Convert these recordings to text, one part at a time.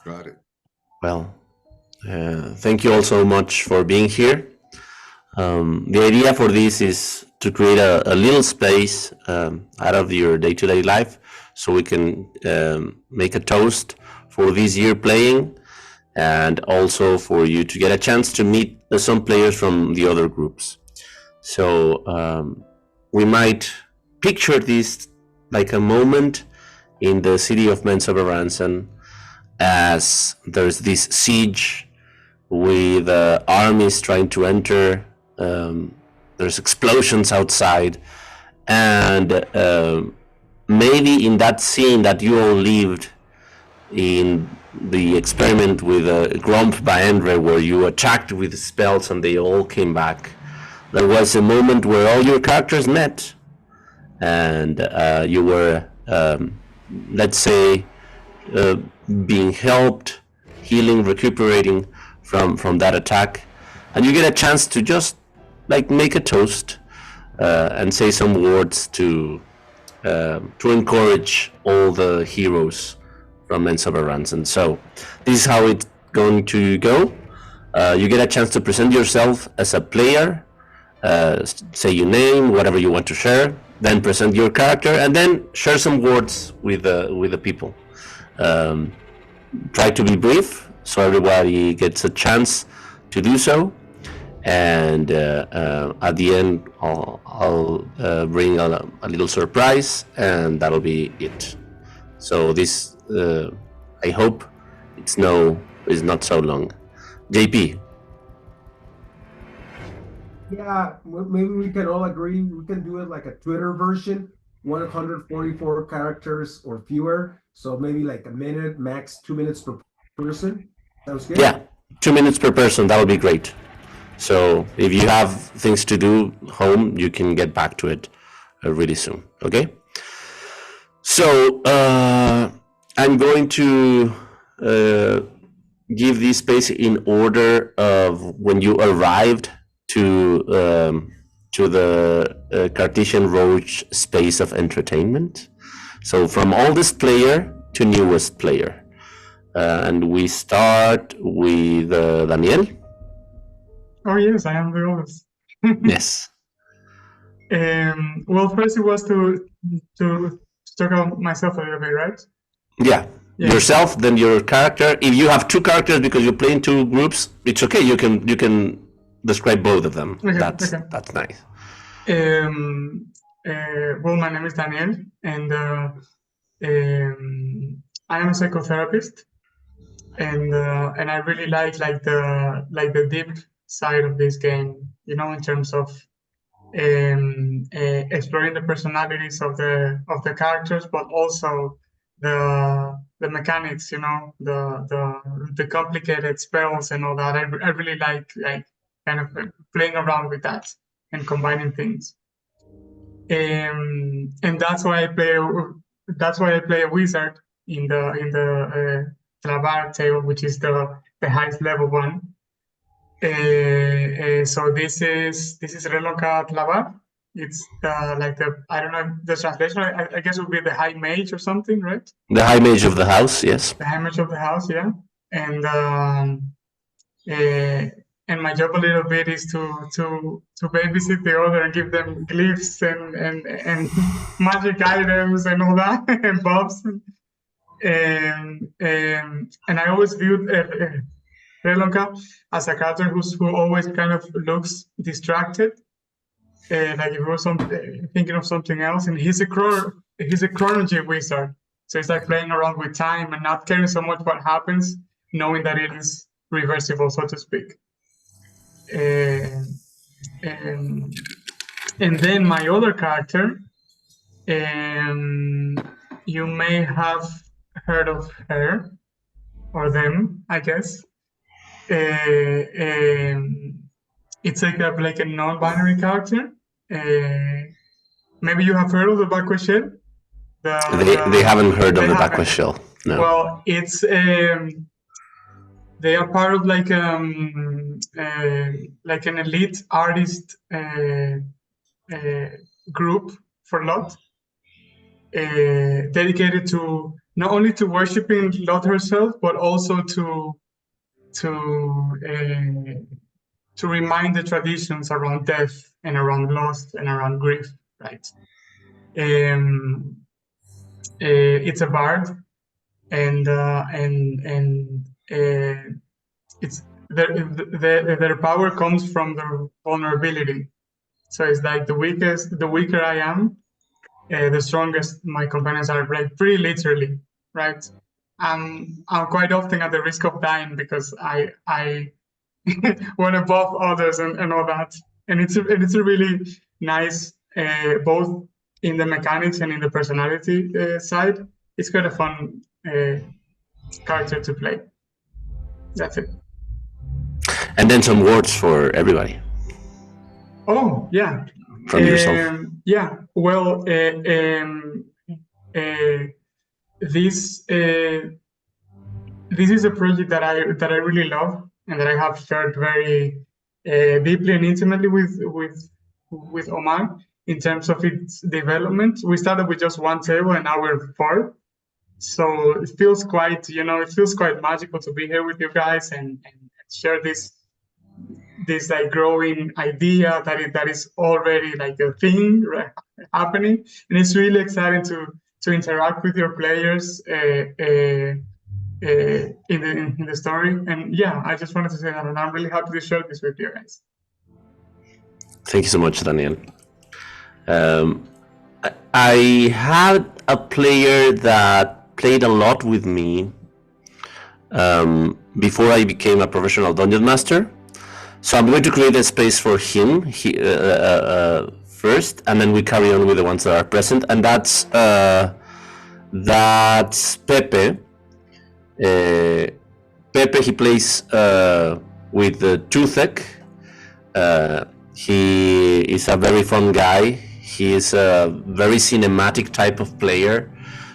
Got it. Well, thank you all so much for being here. The idea for this is to create a little space out of your day-to-day life so we can make a toast for this year playing, and also for you to get a chance to meet some players from the other groups. So we might picture this like a moment in the city of Menzoberranzan, as there's this siege with armies trying to enter. There's explosions outside, and maybe in that scene that you all lived in the experiment with Grump by Endre, where you attacked with spells and they all came back, there was a moment where all your characters met, and you were, let's say, being helped, healing, recuperating from that attack, and you get a chance to just like make a toast and say some words to encourage all the heroes from Menzoberranzan. So this is how it's going to go. You get a chance to present yourself as a player, say your name, whatever you want to share, then present your character, and then share some words with the people. Try to be brief so everybody gets a chance to do so, and at the end I'll bring a little surprise, and that'll be it. So this I hope it's not so long. JP. Yeah, maybe we can all agree we can do it like a Twitter version, 144 characters or fewer. So maybe like a minute, max 2 minutes per person. Sounds good? Yeah, 2 minutes per person, that'll be great. So if you have things to do home, you can get back to it really soon, okay? So I'm going to give this space in order of when you arrived to the Cartesian Roach space of entertainment. So from oldest player to newest player. And we start with Daniel. Oh yes, I am the oldest. Yes. Well, first it was to talk about myself a little bit, right? Yeah. Yourself, then your character. If you have two characters because you play in two groups, it's okay. You can describe both of them. Okay, That's nice. Well, my name is Daniel, and I am a psychotherapist, and I really like the deep side of this game. You know, in terms of exploring the personalities of the characters, but also the mechanics. You know, the complicated spells and all that. I really like kind of playing around with that and combining things. And that's why I play a wizard in the Clavar table, which is the highest level one. So this is Reloca Clavar. It's like I don't know the translation. I guess it would be the High Mage or something, right? The High Mage of the house, yes. The High Mage of the house, yeah. And my job a little bit is to babysit the other and give them glyphs and magic items and all that and buffs. And I always viewed Relonka as a character who always kind of looks distracted, like if he was thinking of something else. And he's a chronology wizard, so it's like playing around with time and not caring so much what happens, knowing that it is reversible, so to speak. And then my other character, you may have heard of her or them, I guess. It's like a non-binary character. Maybe you have heard of the Bakwa Shell. They haven't heard of the Bakwa Shell. No. Well, it's they are part of like an elite artist group for LOT. dedicated to not only to worshiping Lord herself, but also to remind the traditions around death and around loss and around grief, right? It's a bard, and it's their power comes from their vulnerability. So it's like the weaker I am, the strongest my companions are, like pretty literally, right? I'm quite often at the risk of dying because I went above others and all that. And it's a really nice, both in the mechanics and in the personality side. It's quite a fun character to play. That's it. And then some words for everybody. Oh yeah. From yourself. Yeah. Well, this is a project that I really love and that I have shared very deeply and intimately with Omar in terms of its development. We started with just one table and now we're 4. So it feels quite, magical to be here with you guys and share this like growing idea that is already like a thing, right, happening. And it's really exciting to interact with your players in the story. And yeah, I just wanted to say that, and I'm really happy to share this with you guys. Thank you so much, Daniel. I had a player that played a lot with me before I became a professional dungeon master. So I'm going to create a space for him first, and then we carry on with the ones that are present. And that's Pepe. Pepe, he plays with Toothache. He is a very fun guy. He is a very cinematic type of player.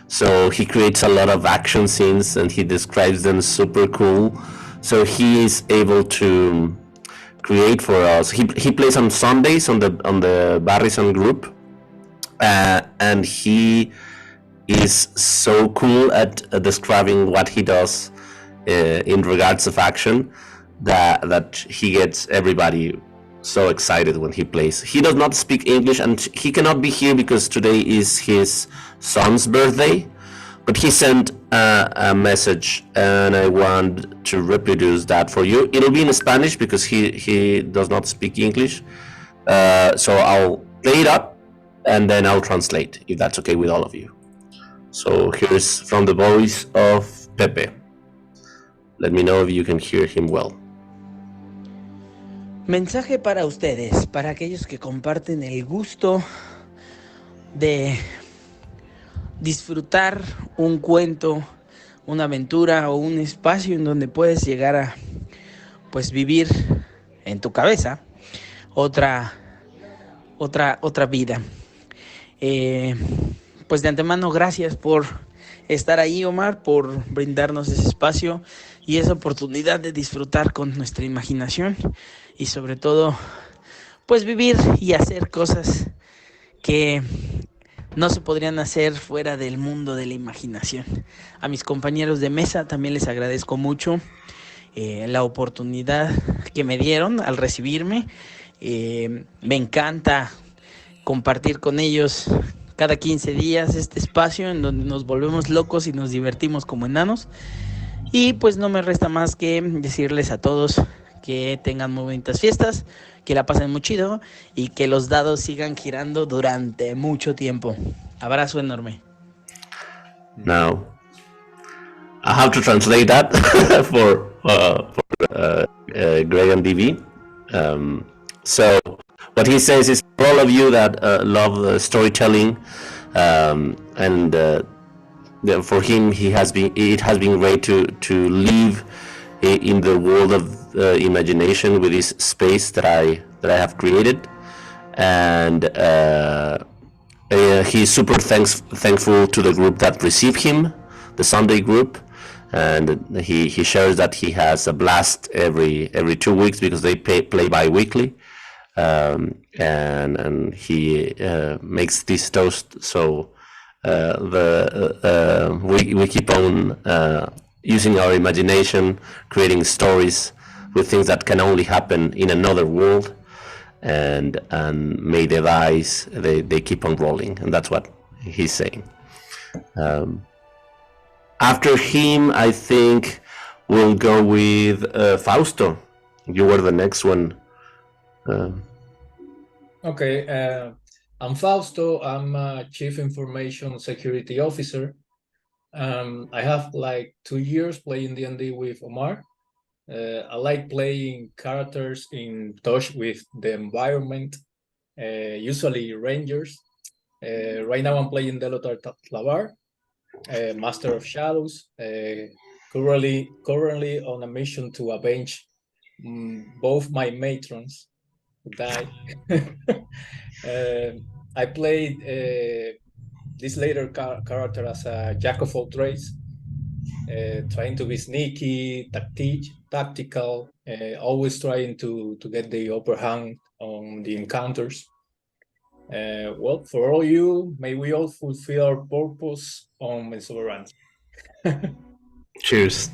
So he creates a lot of action scenes and he describes them super cool. So he is able to create for us. He plays on Sundays on the Barrison group, and he is so cool at describing what he does in regards of action that he gets everybody so excited when he plays. He does not speak English and he cannot be here because today is his son's birthday, but he sent a message and I want to reproduce that for you. It'll be in Spanish because he does not speak English, so I'll play it up and then I'll translate if that's okay with all of you. So here's from the voice of Pepe. Let me know if you can hear him well. Mensaje para ustedes, para aquellos que comparten el gusto de disfrutar un cuento, una aventura o un espacio en donde puedes llegar a pues vivir en tu cabeza otra vida. Pues de antemano gracias por estar ahí, Omar, por brindarnos ese espacio y esa oportunidad de disfrutar con nuestra imaginación y sobre todo pues vivir y hacer cosas que no se podrían hacer fuera del mundo de la imaginación. A mis compañeros de mesa también les agradezco mucho la oportunidad que me dieron al recibirme. Me encanta compartir con ellos cada 15 días este espacio en donde nos volvemos locos y nos divertimos como enanos. Y pues no me resta más que decirles a todos que tengan muy bonitas fiestas, que la pasen muy chido y que los dados sigan girando durante mucho tiempo. Abrazo enorme. Now, I have to translate that for Greg and DV. So what he says is for all of you that love storytelling, and for him, it has been great to live in the world of imagination with this space that I have created, and he's super thankful to the group that received him, the Sunday group, and he shares that he has a blast every 2 weeks because they play bi-weekly, and he makes this toast so We keep on using our imagination, creating stories with things that can only happen in another world, and may the dice they keep on rolling, and that's what he's saying. After him, I think we'll go with Fausto. You were the next one. Okay, I'm Fausto. I'm a Chief Information Security Officer. I have like 2 years playing D&D with Omar. I like playing characters in touch with the environment, usually rangers. Right now I'm playing Delotar Tlavar, Master of Shadows, currently on a mission to avenge both my matrons who died. I played this later character as a jack of all trades, trying to be sneaky, tactical, always trying to get the upper hand on the encounters. Well, for all you, may we all fulfill our purpose on Menzoberranzan. Cheers.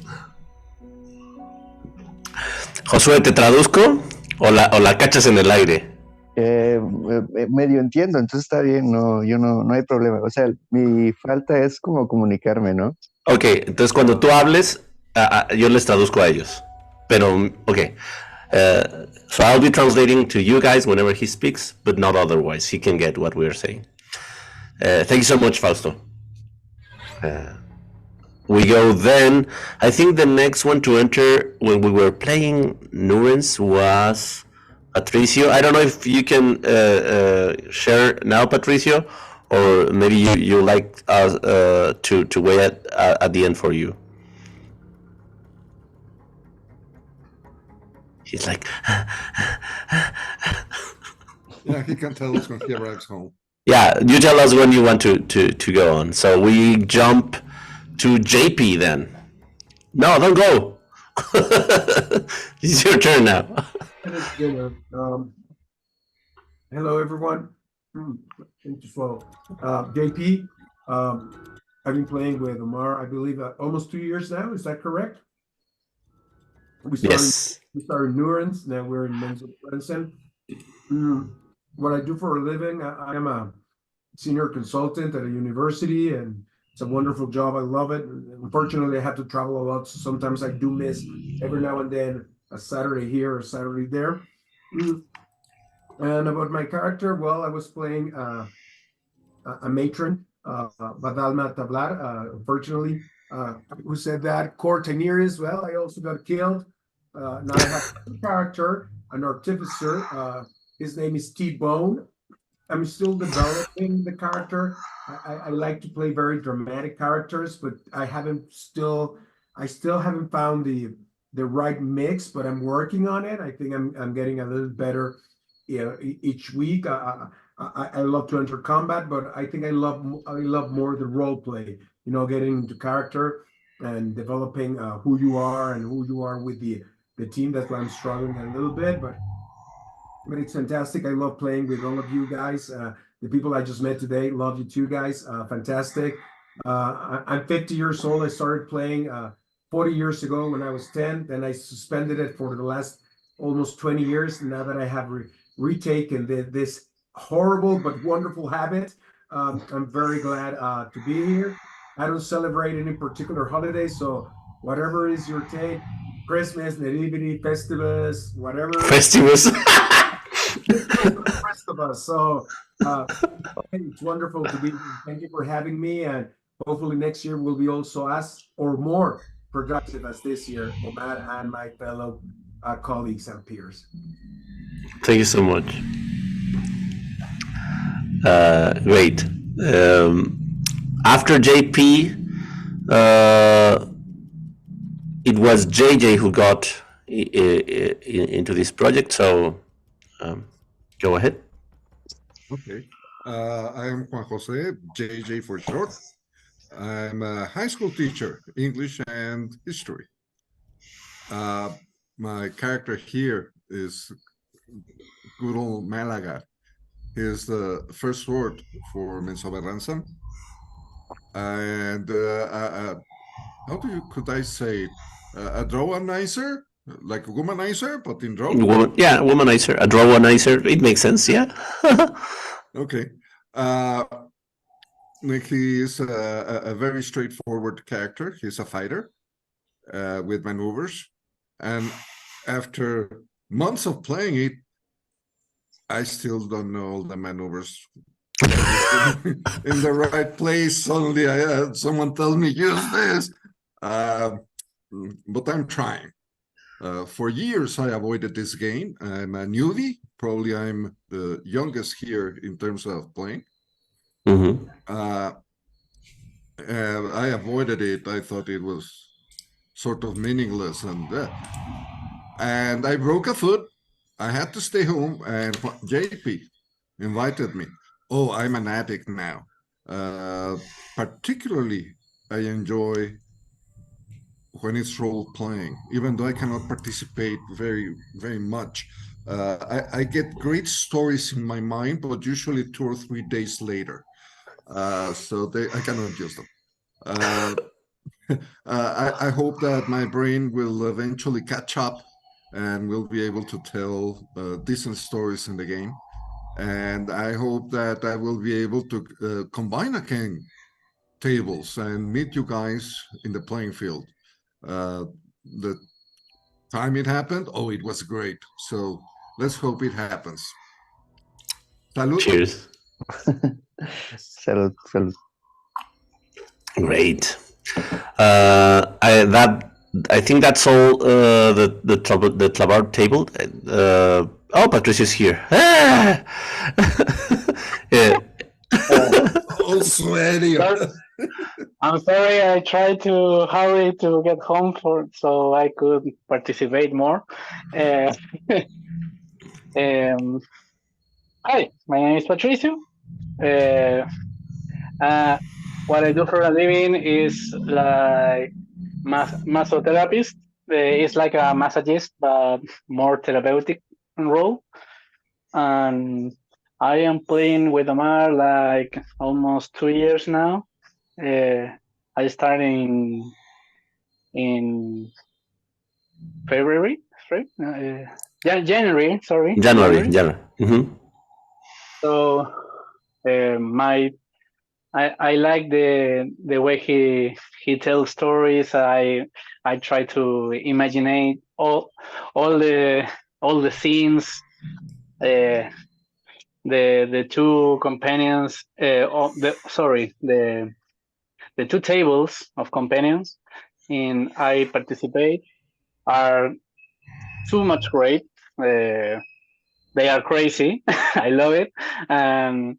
Josué, ¿te traduzco o la cachas en el aire? Medio entiendo, entonces está bien, no, no hay problema. O sea, mi falta es como comunicarme, ¿no? Ok, entonces cuando tú hables, yo les traduzco a ellos. Pero, ok. So I'll be translating to you guys whenever he speaks, but not otherwise. He can get what we're saying. Thank you so much, Fausto. We go then. I think the next one to enter when we were playing Nurens was Patricio. I don't know if you can share now, Patricio, or maybe you like us to wait at the end for you. He's like, yeah, he can tell us when he arrives home. Yeah, you tell us when you want to go on. So we jump to JP then. No, don't go. It's your turn now. Hello, everyone. Thank you, Flo. JP, I've been playing with Omar, I believe, almost 2 years now. Is that correct? We started Nurens, now we're in Menzoberranzan. What I do for a living, I am a senior consultant at a university, and it's a wonderful job. I love it. Unfortunately, I have to travel a lot, so sometimes I do miss every now and then a Saturday here or a Saturday there. And about my character, well, I was playing a matron, Badalma Tablar, unfortunately. Who said that? Cortaniris, well, I also got killed. Now I have a character, an artificer. His name is T-Bone. I'm still developing the character. I like to play very dramatic characters, but I still haven't found the right mix, but I'm working on it. I think I'm getting a little better each week. I love to enter combat, but I think I love more the role play, getting into character and developing who you are and who you are with the team. That's why I'm struggling a little bit, but it's fantastic. I love playing with all of you guys. The people I just met today, love you too, guys. Fantastic. I'm 50 years old. I started playing 40 years ago when I was 10. Then I suspended it for the last almost 20 years. Now that I have retaken this horrible but wonderful habit, I'm very glad to be here. I don't celebrate any particular holiday, so whatever is your take, Christmas, Nativity, Festivus, whatever. Festivus. The rest of us. So it's wonderful to be here. Thank you for having me, and hopefully next year will be also as or more productive as this year, Omar and my fellow colleagues and peers. Thank you so much. Great. After JP, it was JJ who got into this project, so go ahead. Okay. I am Juan Jose, JJ for short. I'm a high school teacher, English and history. My character here is good old Malaga. He is the first sword for Menzoberranzan. and how could I say it? A drawanizer, like a womanizer, but in draw. Yeah, womanizer, a drawanizer. It makes sense. Yeah. Okay. He is a very straightforward character. He's a fighter with maneuvers, and after months of playing it, I still don't know all the maneuvers in the right place. Only I had someone tell me use this, but I'm trying. For years, I avoided this game. I'm a newbie. Probably I'm the youngest here in terms of playing. Mm-hmm. I avoided it. I thought it was sort of meaningless, and I broke a foot. I had to stay home, and JP invited me. Oh, I'm an addict now. Particularly, I enjoy when it's role playing, even though I cannot participate very, very much. I get great stories in my mind, but usually 2 or 3 days later. So I cannot use them. I hope that my brain will eventually catch up and will be able to tell decent stories in the game. And I hope that I will be able to combine again tables and meet you guys in the playing field. The time it happened, oh, it was great. So let's hope it happens. Salud. Cheers. Salud, salud. Great. I think that's all. The Clavar table. Oh, Patricia's here. Ah! Yeah. Oh, sweaty. I'm sorry, I tried to hurry to get home so I could participate more. Hi, my name is Patricio. What I do for a living is like massotherapist. It's like a massagist, but more therapeutic role. And I am playing with Omar like almost 2 years now. I started in February, right? January, sorry. January. Mm-hmm. So I like the way he tells stories. I try to imagine all the scenes. The two companions. The two tables of companions in I participate are too much great. They are crazy. I love it, and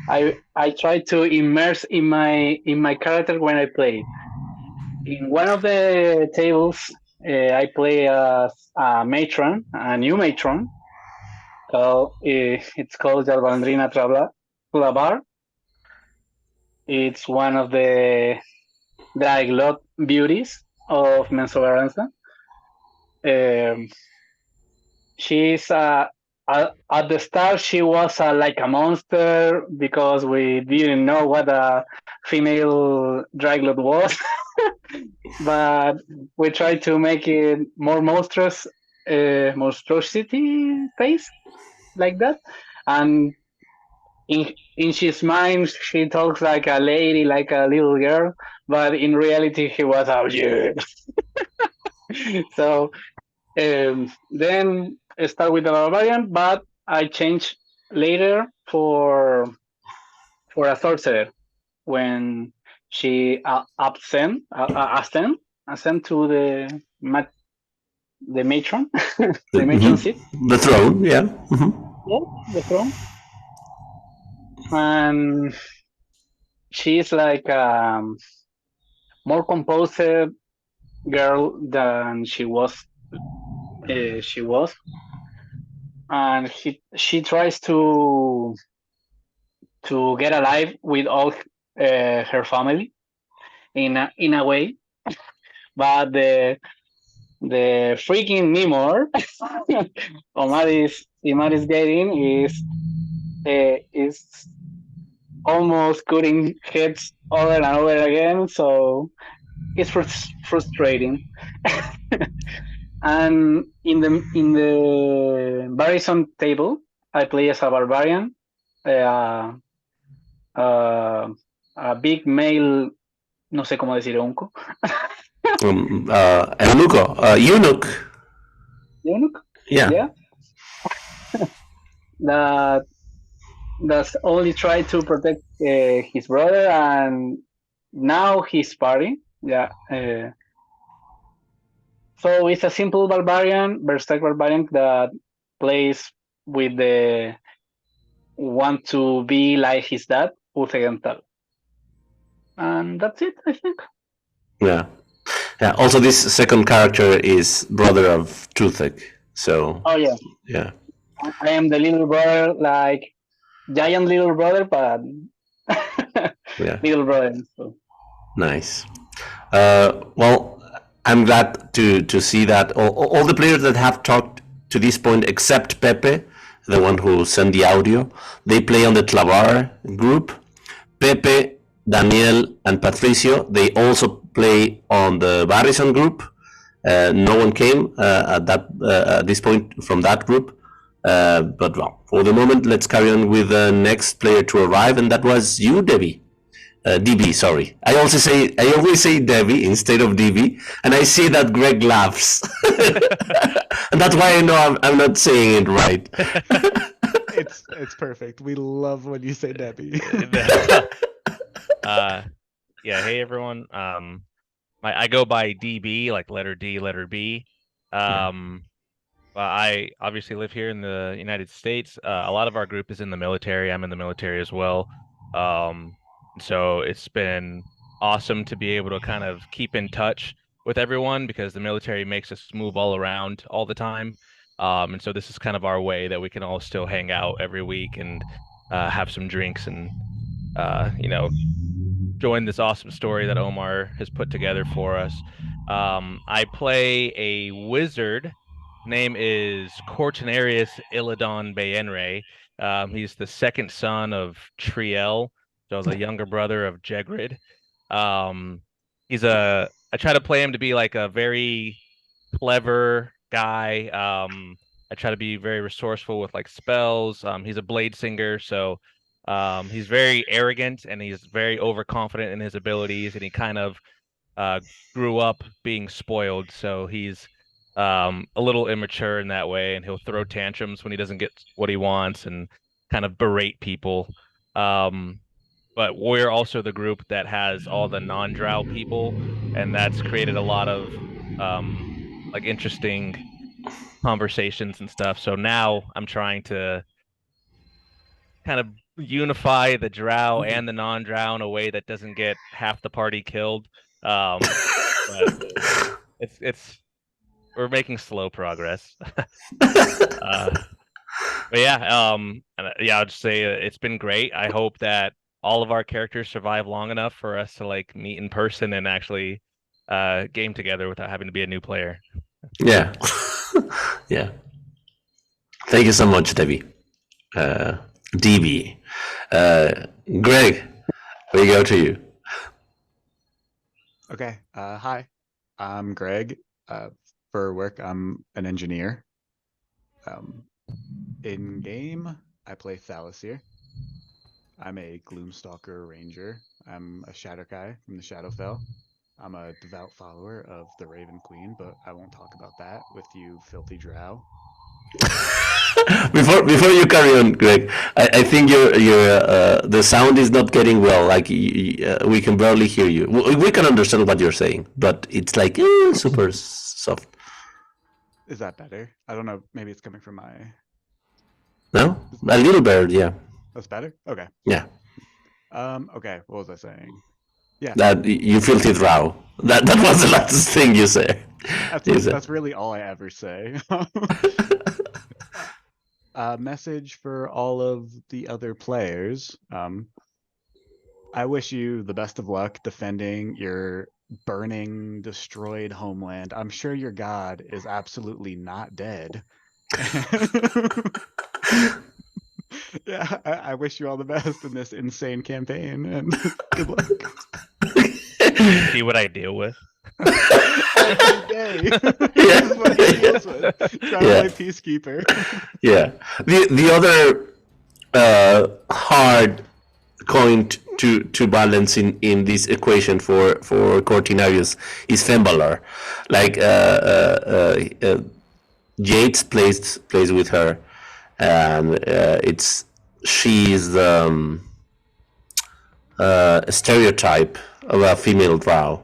I try to immerse in my character when I play. In one of the tables, I play as a matron, a new matron. It's called Albandrina Clavar. It's one of the Draiglot beauties of Menzoberranzan. She's at the start she was like a monster because we didn't know what a female Draiglot was, but we tried to make it more monstrosity face like that, and in his mind she talks like a lady, like a little girl, but in reality he was a dude. So then I start with the barbarian, but I changed later for a sorcerer when she ascend to the matron, the matron seat, the throne. Yeah. Mm-hmm. Yeah, the throne, and she's like more composed girl than she was. And she tries to get alive with all her family in a way, but the freaking Nimor Omar is getting is almost cutting heads over and over again. So it's frustrating. And in the Barison table, I play as a barbarian, uh, uh, a big male, no sé cómo decir unco. Eunuco, eunuch. Eunuch? Yeah. Yeah. That that's only try to protect his brother and now his party. Yeah. So it's a simple barbarian, Berserk barbarian that plays with the want to be like his dad, Utegental. And that's it, I think. Yeah. Yeah. Also, this second character is brother of Truthek. So. Oh yeah, Yeah. I am the little brother, like giant little brother, but Yeah. little brother. So. Nice. Well, I'm glad to see that all the players that have talked to this point, except Pepe, the one who sent the audio, they play on the Clavar group. Pepe, Daniel, and Patricio, they also play on the Barrison group. No one came at this point from that group. But well, for the moment, let's carry on with the next player to arrive, and that was you, Debbie. DB, sorry. I always say Debbie instead of DB, and I see that Greg laughs, and that's why I know I'm not saying it right. It's perfect. We love when you say Debbie. Yeah. Hey everyone. I go by DB, like letter D, letter B. I obviously live here in the United States. A lot of our group is in the military. I'm in the military as well. So it's been awesome to be able to kind of keep in touch with everyone because the military makes us move all around all the time. And so this is kind of our way that we can all still hang out every week and have some drinks and join this awesome story that Omar has put together for us. I play a wizard. Name is Cortinarius Illidan Bayenre. He's the second son of Triel, so the younger brother of Jegrid. I try to play him to be like a very clever guy. I try to be very resourceful with like spells. He's a blade singer, so he's very arrogant and he's very overconfident in his abilities, and he kind of grew up being spoiled, so he's a little immature in that way, and he'll throw tantrums when he doesn't get what he wants and kind of berate people. But we're also the group that has all the non-drow people, and that's created a lot of like interesting conversations and stuff. So now I'm trying to kind of unify the drow and the non-drow in a way that doesn't get half the party killed. But it's we're making slow progress. But yeah, I'll just say it's been great. I hope that all of our characters survive long enough for us to like meet in person and actually game together without having to be a new player. Yeah. Yeah. Thank you so much, Debbie. DB. Greg, we go to you. Okay. Hi, I'm Greg. For work, I'm an engineer. In game, I play Thalasir. I'm a Gloomstalker Ranger. I'm a Shadowkai from the Shadowfell. I'm a devout follower of the Raven Queen, but I won't talk about that with you filthy drow. Before you carry on, Greg, I think your the sound is not getting well. Like we can barely hear you. We can understand what you're saying, but it's like super soft. Is that better? I don't know. Maybe it's coming from my. No, a little better. Yeah. That's better. Okay. Yeah. Okay. What was I saying? Yeah. That you filthy drow. That was the last thing you said. That's really all I ever say. Message for all of the other players. I wish you the best of luck defending your burning, destroyed homeland. I'm sure your god is absolutely not dead. Yeah, I wish you all the best in this insane campaign, and good luck. See what I deal with. Every day. Yeah. This is what he deals with. Trying Yeah. to play peacekeeper. Yeah. The other hard coin to balance in this equation for Cortinarius is Fembalar. Like Yates plays with her, and she's the stereotype of a female drow,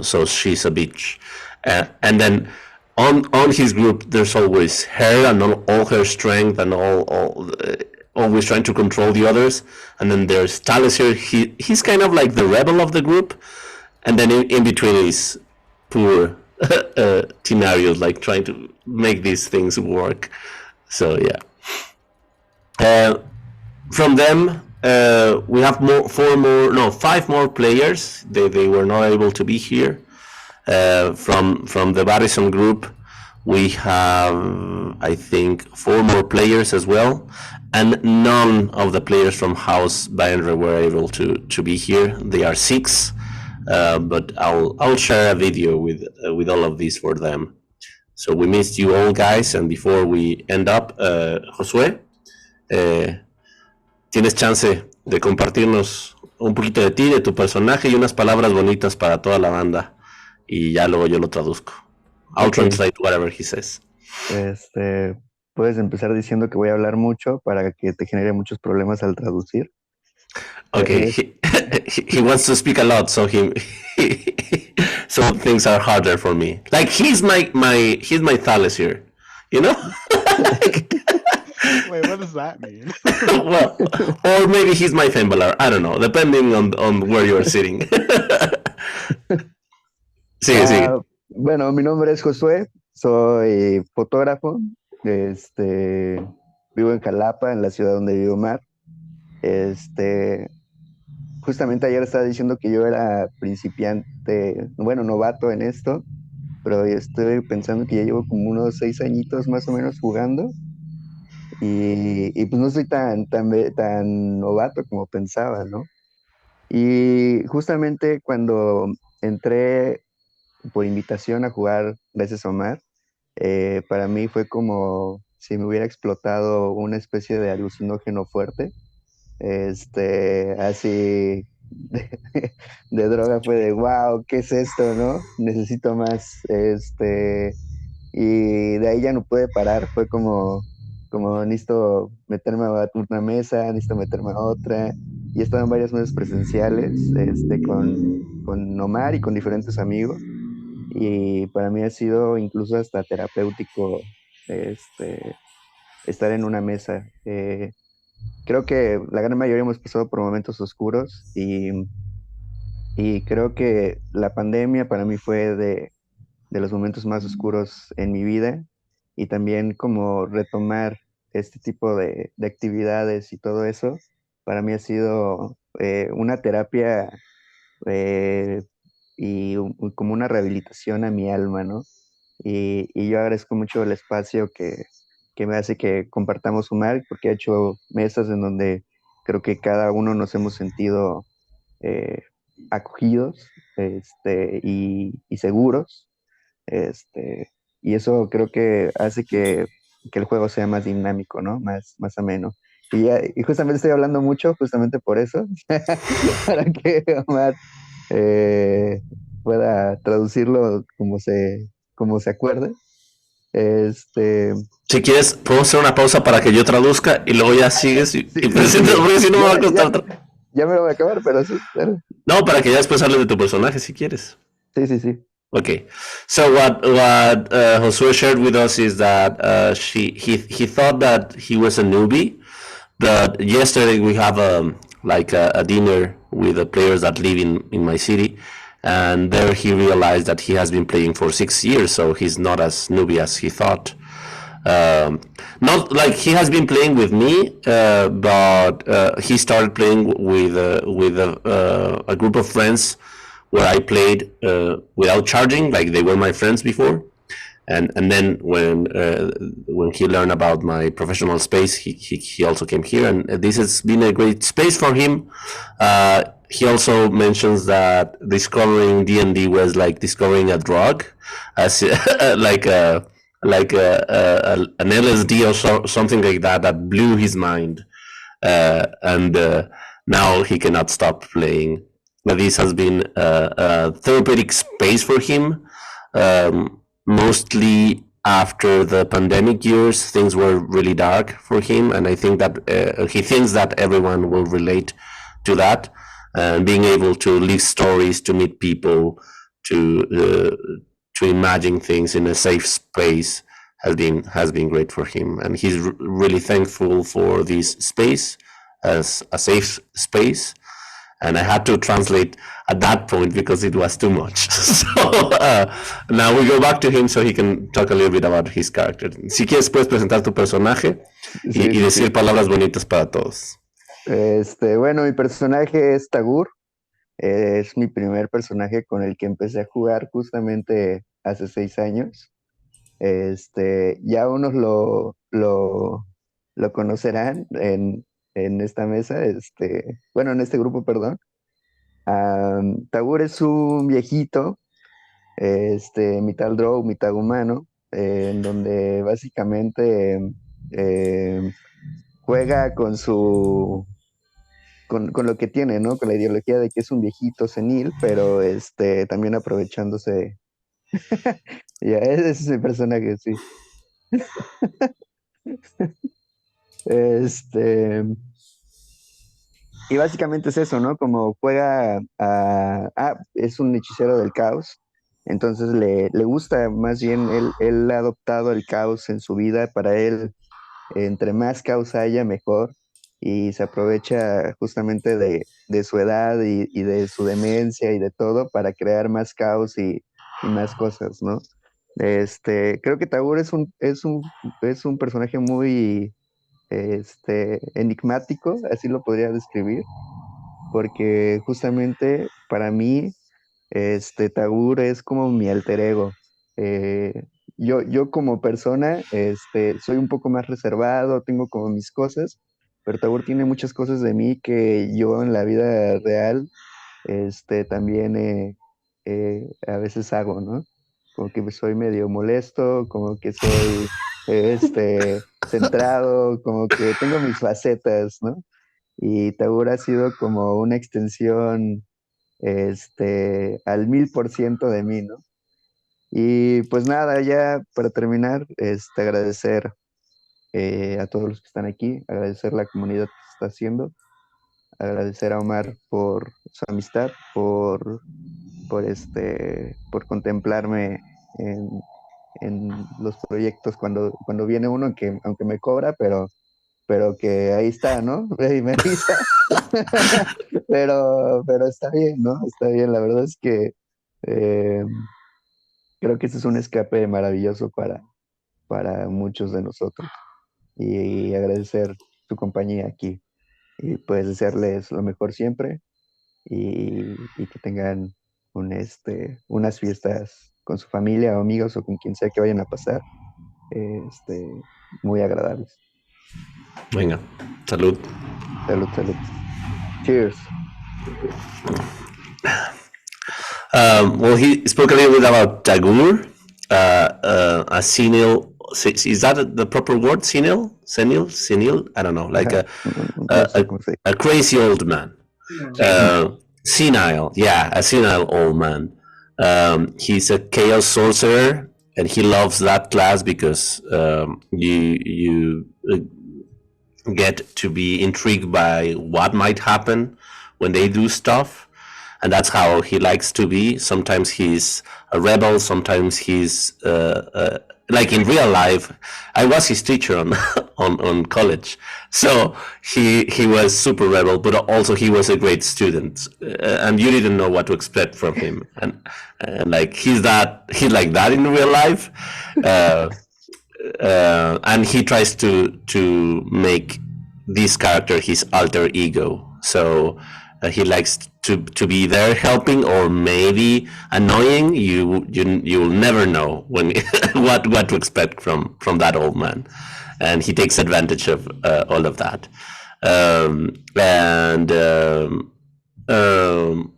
so she's a bitch. And then on his group, there's always her and all her strength and always trying to control the others. And then there's Taliesin. He's kind of like the rebel of the group. And then in between is poor Tinarius, like trying to make these things work. So yeah. From them, we have five more players. They were not able to be here. From the Barrison group, we have, I think, 4 more players as well, and none of the players from House Baenre were able to be here. They are 6, but I'll share a video with all of these for them. So we missed you all, guys, and before we end up, Josué, tienes chance de compartirnos un poquito de ti, de tu personaje y unas palabras bonitas para toda la banda. Y ya luego yo lo traduzco. I'll translate whatever he says. Puedes empezar diciendo que voy a hablar mucho para que te genere muchos problemas al traducir. Okay, he wants to speak a lot, so so things are harder for me. Like he's my Taliesin, you know? Wait, what does that mean? Well, or maybe he's my Fembalar. I don't know, depending on where you are sitting. Sigue. Bueno, mi nombre es Josué, soy fotógrafo, vivo en Jalapa, en la ciudad donde vive Omar. Justamente ayer estaba diciendo que yo era principiante, bueno, novato en esto, pero estoy pensando que ya llevo como unos 6 añitos más o menos jugando y pues no soy tan novato como pensaba, ¿no? Y justamente cuando entré por invitación a jugar gracias a Omar, para mí fue como si me hubiera explotado una especie de alucinógeno fuerte. Así de droga fue de wow, ¿qué es esto, no? Necesito más. Y de ahí ya no pude parar, fue como necesito meterme a una mesa, necesito meterme a otra. Y he estado en varias mesas presenciales, con Omar y con diferentes amigos. Y para mí ha sido incluso hasta terapéutico, estar en una mesa. Creo que la gran mayoría hemos pasado por momentos oscuros y creo que la pandemia para mí fue de los momentos más oscuros en mi vida y también como retomar este tipo de actividades y todo eso, para mí ha sido una terapia y como una rehabilitación a mi alma, ¿no? Y yo agradezco mucho el espacio que me hace que compartamos Omar, porque ha hecho mesas en donde creo que cada uno nos hemos sentido acogidos y seguros. Y eso creo que hace que el juego sea más dinámico, ¿no? Más ameno. Y justamente estoy hablando mucho justamente por eso, para que Omar pueda traducirlo como se acuerde. Si quieres, podemos hacer una pausa para que yo traduzca y luego ya sigues y presentas, porque si no me va a costar. Ya me lo voy a acabar, pero sí, claro. No, para que ya después hables de tu personaje si quieres. Sí. Okay, so what Josué shared with us is that he thought that he was a newbie, but yesterday we have a dinner with the players that live in my city, and there he realized that he has been playing for 6 years, so he's not as newbie as he thought. Not like he has been playing with me, but he started playing with a group of friends where I played without charging, like they were my friends before, and then when he learned about my professional space, he also came here, and this has been a great space for him. He also mentions that discovering D&D was like discovering a drug, as like a an LSD or something like that blew his mind, and now he cannot stop playing. But this has been a therapeutic space for him. Mostly after the pandemic years, things were really dark for him, and I think that he thinks that everyone will relate to that. And being able to live stories, to meet people, to imagine things in a safe space has been great for him, and he's really thankful for this space as a safe space. And I had to translate at that point because it was too much. So now we go back to him so he can talk a little bit about his character. Si quieres, puedes presentar tu personaje y decir palabras bonitas para todos. Bueno, mi personaje es Tagur. Es mi primer personaje con el que empecé a jugar justamente hace 6 años. Ya unos lo conocerán en esta mesa, bueno, en este grupo, perdón. Tagur es un viejito, mitad drow, mitad humano, en donde básicamente juega con con lo que tiene, ¿no? Con la ideología de que es un viejito senil, pero también aprovechándose. Ya, ese es mi personaje, sí. Y básicamente es eso, ¿no? Como juega es un hechicero del caos, entonces le gusta, más bien, él ha adoptado el caos en su vida. Para él, entre más caos haya, mejor, y se aprovecha justamente de su edad y de su demencia y de todo para crear más caos y más cosas, ¿no? Creo que Taur es un personaje muy enigmático, así lo podría describir, porque justamente para mí, Taur es como mi alter ego. Eh, yo como persona, soy un poco más reservado, tengo como mis cosas, pero Taur tiene muchas cosas de mí que yo en la vida real, también a veces hago, ¿no? Como que soy medio molesto, como que soy, centrado, como que tengo mis facetas, ¿no? Y Taur ha sido como una extensión, al 1000% de mí, ¿no? Y pues nada, ya para terminar, agradecer a todos los que están aquí, agradecer la comunidad que se está haciendo, agradecer a Omar por su amistad, por contemplarme en los proyectos cuando viene uno, que aunque me cobra, pero que ahí está, ¿no? Y me avisa. Pero está bien, ¿no? Está bien, la verdad es que eh, creo que este es un escape maravilloso para muchos de nosotros, y agradecer su compañía aquí, y pues desearles lo mejor siempre, y que tengan unas fiestas con su familia o amigos o con quien sea que vayan a pasar, muy agradables. Venga, salud. Salud, salud. Cheers. Well, he spoke a little bit about Tagur, a senile. Is that the proper word? Senile? Senile? I don't know. Like No sé cómo se dice. a crazy old man. Senile. Yeah, a senile old man. He's a chaos sorcerer, and he loves that class because you get to be intrigued by what might happen when they do stuff, and that's how he likes to be. Sometimes he's a rebel, sometimes he's like in real life. I was his teacher on on college, so he was super rebel, but also he was a great student, and you didn't know what to expect from him. And like he's like that in real life. And he tries to make this character his alter ego. So he likes to be there helping, or maybe annoying. You will never know when what to expect from that old man, and he takes advantage of all of that.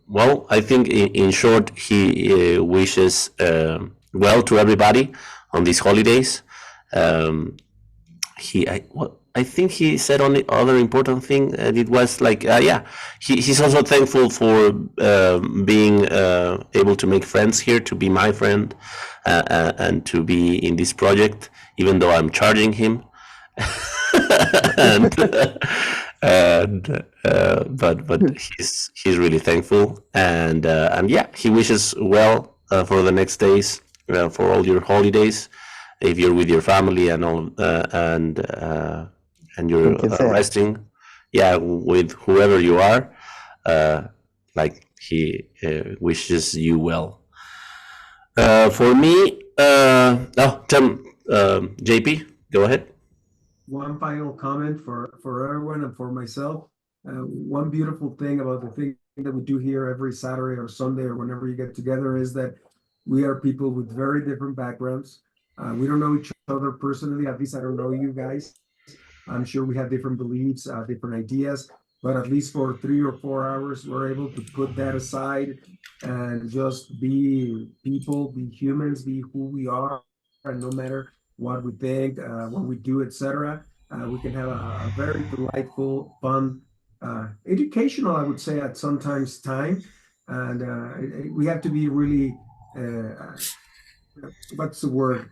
Well, I think in short, he wishes well to everybody on these holidays. I think he said on the other important thing, and it was like, he's also thankful for being able to make friends here, to be my friend, and to be in this project, even though I'm charging him. and but he's really thankful, and yeah, he wishes well for the next days, for all your holidays, if you're with your family and all, and you're resting, yeah, with whoever you are, like he wishes you well. For me, Tim, JP, go ahead. One final comment for everyone and for myself. One beautiful thing about the thing that we do here every Saturday or Sunday or whenever you get together is that we are people with very different backgrounds. We don't know each other personally. At least I don't know you guys. I'm sure we have different beliefs, different ideas, but at least for 3 or 4 hours, we're able to put that aside and just be people, be humans, be who we are, and no matter what we think, what we do, etc. We can have a very delightful, fun, educational, I would say, at sometimes time. And we have to be really, what's the word?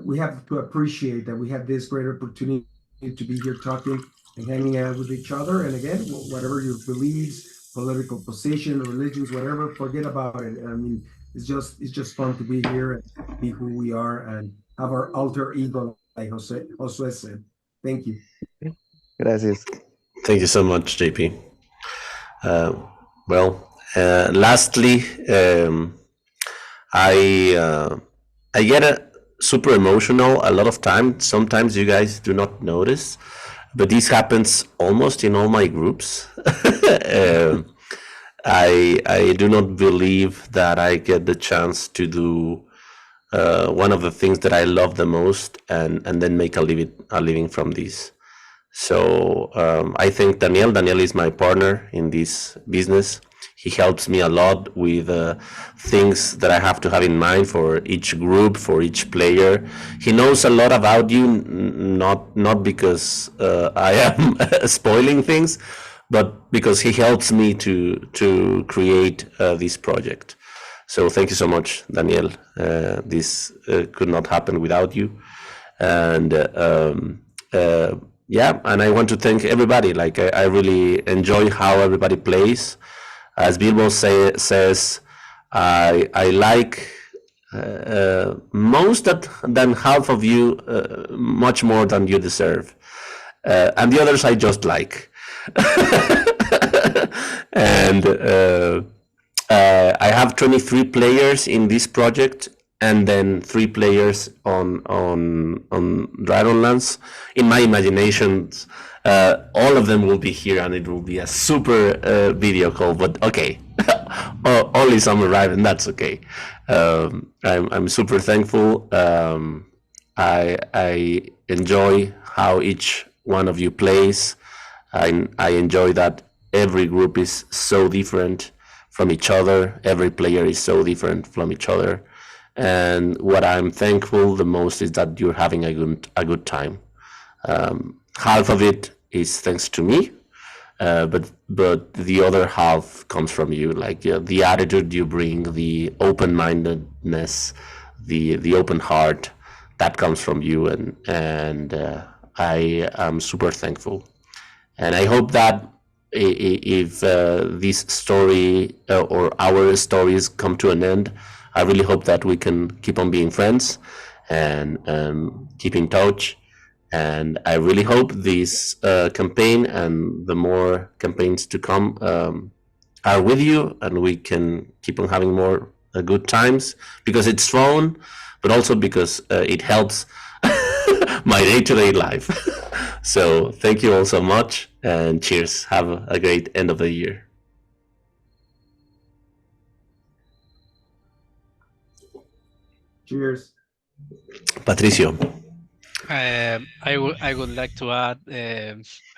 We have to appreciate that we have this great opportunity to be here talking and hanging out with each other. And again, whatever your beliefs, political position, religions, whatever, forget about it. I mean, it's just fun to be here and be who we are and have our alter ego, like Josue said. Thank you. Gracias. Thank you so much, JP. Lastly, I get super emotional a lot of times. Sometimes you guys do not notice, but this happens almost in all my groups. I do not believe that I get the chance to do one of the things that I love the most, and then make a living from this. So I thank Daniel. Daniel is my partner in this business. He helps me a lot with things that I have to have in mind for each group, for each player. He knows a lot about you, not because I am spoiling things, but because he helps me to create this project. So thank you so much, Daniel. This could not happen without you. And and I want to thank everybody. Like I really enjoy how everybody plays. As Bilbo says, I like most than half of you much more than you deserve, and the others I just like. And I have 23 players in this project, and then 3 players on Dragonlance. In my imaginations, all of them will be here, and it will be a super video call. But okay, only some arrive, and that's okay. I'm super thankful. I enjoy how each one of you plays. I enjoy that every group is so different from each other. Every player is so different from each other. And what I'm thankful the most is that you're having a good time. Half of it is thanks to me, but the other half comes from you. Like the attitude you bring, the open-mindedness, the open heart, that comes from you, and I am super thankful. And I hope that if this story or our stories come to an end, I really hope that we can keep on being friends and keep in touch. And I really hope this campaign and the more campaigns to come are with you, and we can keep on having more good times, because it's fun, but also because it helps my day-to-day life. So thank you all so much, and cheers. Have a great end of the year. Cheers. Patricio. I would like to add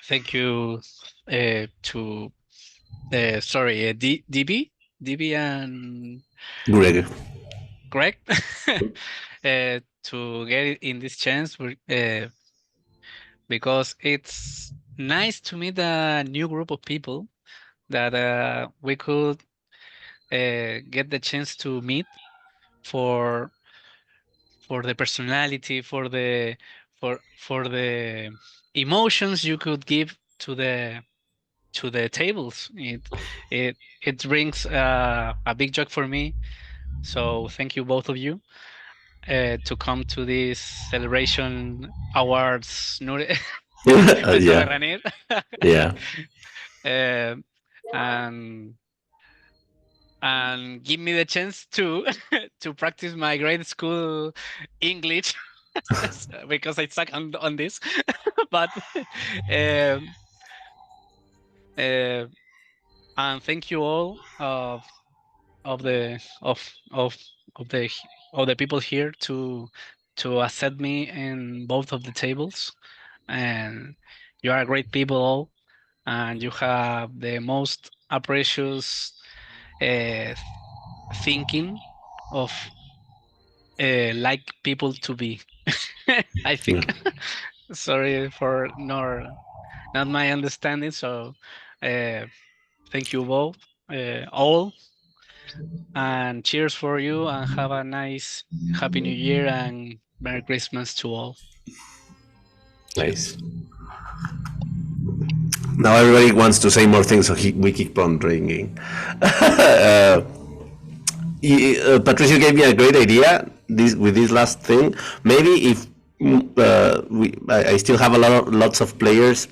thank you to DB and Greg. Greg to get in this chance because it's nice to meet a new group of people that we could get the chance to meet for the personality, for the emotions you could give to the tables. It brings a big joy for me. So thank you both of you to come to this celebration awards. Yeah. Yeah. And give me the chance to to practice my grade school English because I suck on this. But and thank you all of the of the people here to accept me in both of the tables. And you are great people all, and you have the most apprecious thinking of like people to be. I think. Sorry for not my understanding. So thank you both all, and cheers for you, and have a nice happy new year and Merry Christmas to all. Nice. Now everybody wants to say more things, so we keep on drinking. Patricio gave me a great idea with this last thing. Maybe if I still have lots of players,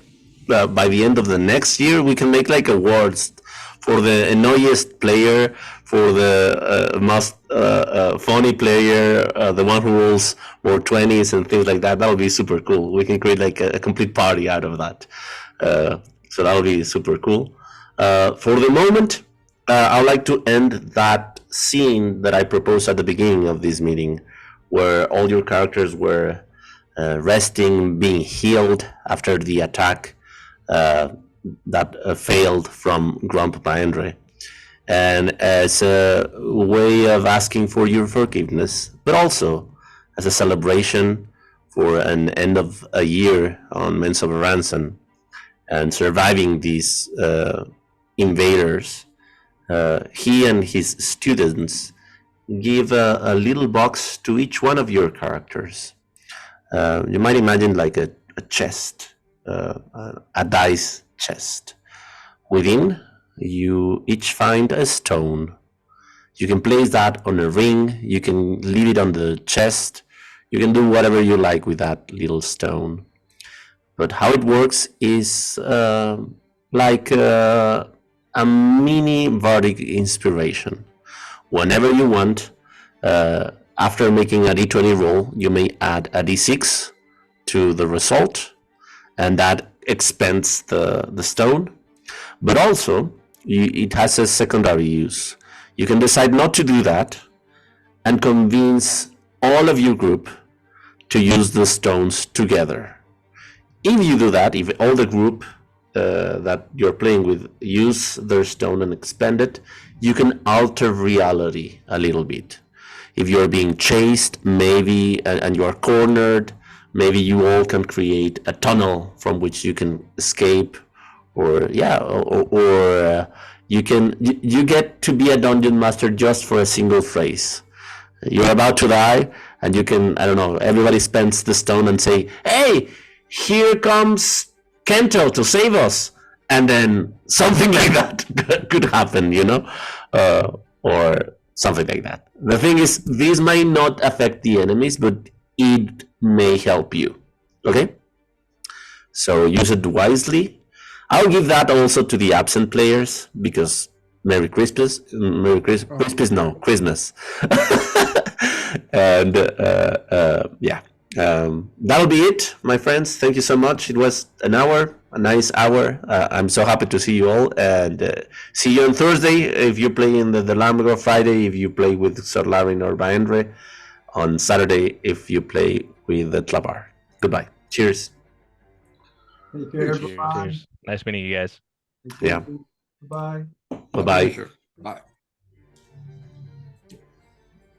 by the end of the next year, we can make like awards for the annoyingest player, for the most funny player, the one who rolls more 20s and things like that. That would be super cool. We can create like a complete party out of that. So that would be super cool. For the moment, I would like to end that scene that I proposed at the beginning of this meeting, where all your characters were resting, being healed after the attack that failed from Grump Maendre, and as a way of asking for your forgiveness, but also as a celebration for an end of a year on Menzoberranzan and surviving these invaders. He and his students give a little box to each one of your characters. You might imagine like a chest, a dice chest. Within, you each find a stone. You can place that on a ring, you can leave it on the chest, you can do whatever you like with that little stone. But how it works is like a mini Bardic inspiration. Whenever you want, after making a d20 roll, you may add a d6 to the result, and that expands the stone. But also, it has a secondary use. You can decide not to do that and convince all of your group to use the stones together. If you do that, if all the group that you're playing with use their stone and expand it, you can alter reality a little bit. If you're being chased, maybe, and you are cornered, maybe you all can create a tunnel from which you can escape, or you get to be a dungeon master just for a single phrase. You're about to die, and you can, I don't know, everybody spends the stone and say, "Hey, here comes Kento to save us," and then something like that could happen, or something like that. The thing is, this might not affect the enemies, but it may help you. Okay? So use it wisely. I'll give that also to the absent players, because Christmas. And that'll be it, my friends. Thank you so much. It was an hour, a nice hour. I'm so happy to see you all, and see you on Thursday if you're playing the Lamgo, Friday if you play with Sir Larin or Baendre. on Saturday if you play with the Tlavar. Goodbye. Cheers. Take care. Cheers. Bye. Cheers. Nice meeting you guys. Take Yeah. care. Bye. My Bye-bye. pleasure. Bye.